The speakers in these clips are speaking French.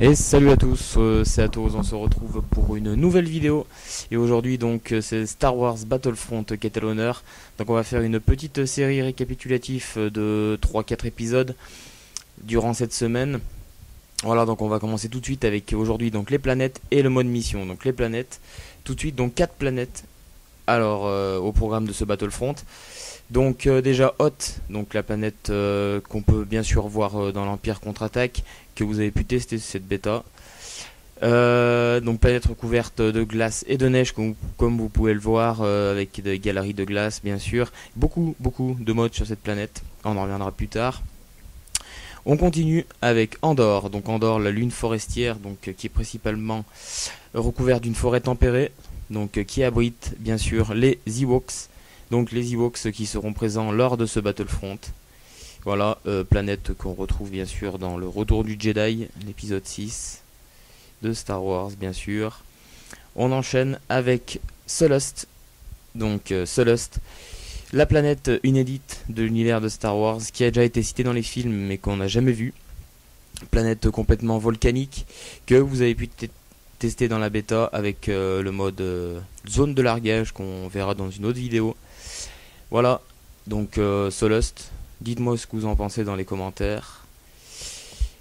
Et salut à tous, c'est Atos, on se retrouve pour une nouvelle vidéo. Et aujourd'hui donc c'est Star Wars Battlefront qui est à l'honneur. Donc on va faire une petite série récapitulative de 3-4 épisodes durant cette semaine. Voilà, donc on va commencer tout de suite avec aujourd'hui donc les planètes et le mode mission. Donc les planètes, tout de suite donc 4 planètes alors au programme de ce Battlefront. Donc déjà Hoth, donc la planète qu'on peut bien sûr voir dans l'Empire contre-attaque, que vous avez pu tester cette bêta. Donc planète recouverte de glace et de neige comme vous pouvez le voir, avec des galeries de glace bien sûr. Beaucoup de modes sur cette planète, on en reviendra plus tard. On continue avec Andorre, donc Andorre la lune forestière, donc qui est principalement recouverte d'une forêt tempérée, donc qui abrite bien sûr les Ewoks. Donc les Ewoks qui seront présents lors de ce Battlefront. Voilà, planète qu'on retrouve bien sûr dans le Retour du Jedi, l'épisode 6 de Star Wars bien sûr. On enchaîne avec Sullust. Donc Sullust, la planète inédite de l'univers de Star Wars qui a déjà été citée dans les films mais qu'on n'a jamais vu. Planète complètement volcanique que vous avez pu tester dans la bêta avec le mode zone de largage qu'on verra dans une autre vidéo. Voilà, donc Sullust, dites-moi ce que vous en pensez dans les commentaires.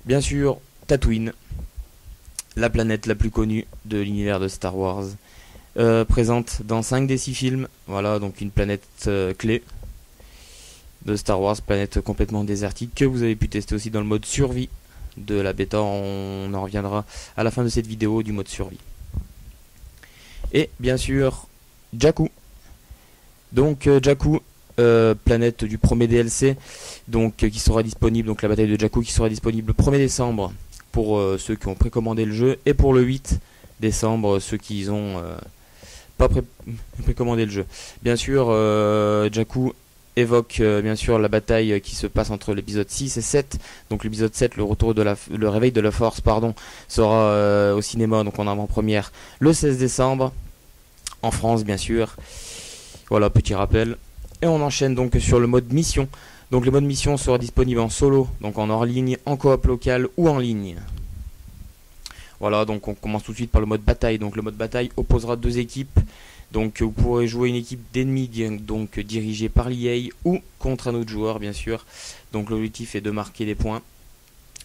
Bien sûr, Tatooine, la planète la plus connue de l'univers de Star Wars, présente dans 5 des 6 films. Voilà, donc une planète clé de Star Wars, planète complètement désertique que vous avez pu tester aussi dans le mode survie de la bêta. On en reviendra à la fin de cette vidéo du mode survie. Et bien sûr, Jakku. Donc Jakku, planète du premier DLC, donc qui sera disponible, donc la bataille de Jakku qui sera disponible le 1er décembre pour ceux qui ont précommandé le jeu, et pour le 8 décembre ceux qui ont pas précommandé le jeu. Bien sûr, Jakku évoque bien sûr la bataille qui se passe entre l'épisode 6 et 7. Donc l'épisode 7, le réveil de la force, pardon, sera au cinéma, donc en avant-première le 16 décembre en France bien sûr. Voilà, petit rappel. Et on enchaîne donc sur le mode mission. Donc le mode mission sera disponible en solo, donc en hors ligne, en coop local ou en ligne. Voilà, donc on commence tout de suite par le mode bataille. Donc le mode bataille opposera 2 équipes. Donc vous pourrez jouer une équipe d'ennemis donc dirigée par l'EA ou contre un autre joueur bien sûr. Donc l'objectif est de marquer des points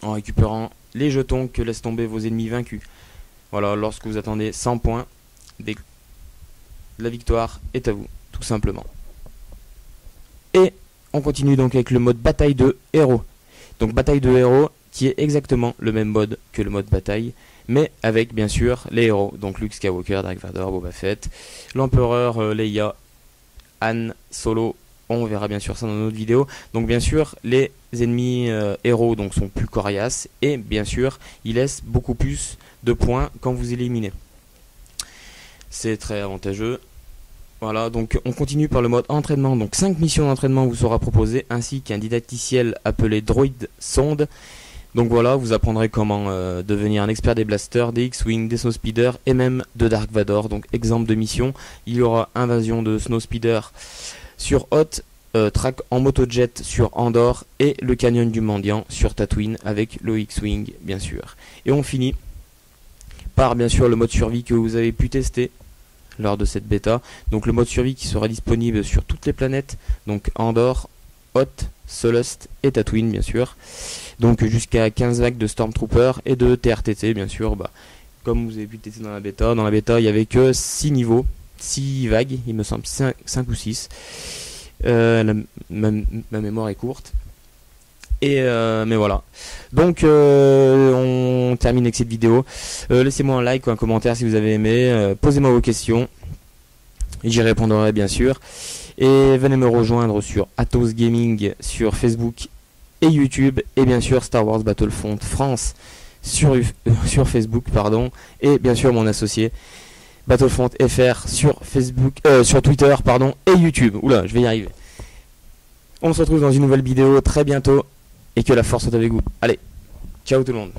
en récupérant les jetons que laissent tomber vos ennemis vaincus. Voilà, lorsque vous attendez 100 points, la victoire est à vous, tout simplement. Et on continue donc avec le mode bataille de héros. Donc bataille de héros qui est exactement le même mode que le mode bataille, mais avec bien sûr les héros. Donc Luke Skywalker, Dark Vador, Boba Fett, l'empereur Leia, Han Solo. On verra bien sûr ça dans notre vidéo. Donc bien sûr les ennemis héros donc sont plus coriaces et bien sûr ils laissent beaucoup plus de points quand vous éliminez. C'est très avantageux. Voilà, donc on continue par le mode entraînement. Donc 5 missions d'entraînement vous sera proposé, ainsi qu'un didacticiel appelé Droid Sonde. Donc voilà, vous apprendrez comment devenir un expert des blasters, des X-Wing, des Snowspeeder et même de Dark Vador. Donc exemple de mission, il y aura invasion de Snowspeeder sur Hoth, track en motojet sur Andorre et le canyon du mendiant sur Tatooine avec le X-Wing bien sûr. Et on finit par bien sûr le mode survie que vous avez pu tester lors de cette bêta. Donc le mode survie qui sera disponible sur toutes les planètes, donc Andorre, Hoth, Sullust et Tatooine bien sûr. Donc jusqu'à 15 vagues de Stormtroopers et de TRTT bien sûr. Comme vous avez pu tester dans la bêta il n'y avait que 6 niveaux, 6 vagues, il me semble 5 ou 6. Ma mémoire est courte. Et mais voilà. Donc on termine avec cette vidéo. Laissez-moi un like ou un commentaire si vous avez aimé. Posez-moi vos questions. J'y répondrai bien sûr. Et venez me rejoindre sur Atos Gaming sur Facebook et YouTube. Et bien sûr Star Wars Battlefront France sur Facebook pardon. Et bien sûr mon associé Battlefront FR sur Facebook, sur Twitter pardon et YouTube. Oula, je vais y arriver. On se retrouve dans une nouvelle vidéo très bientôt. Et que la force soit avec vous. Allez, ciao tout le monde.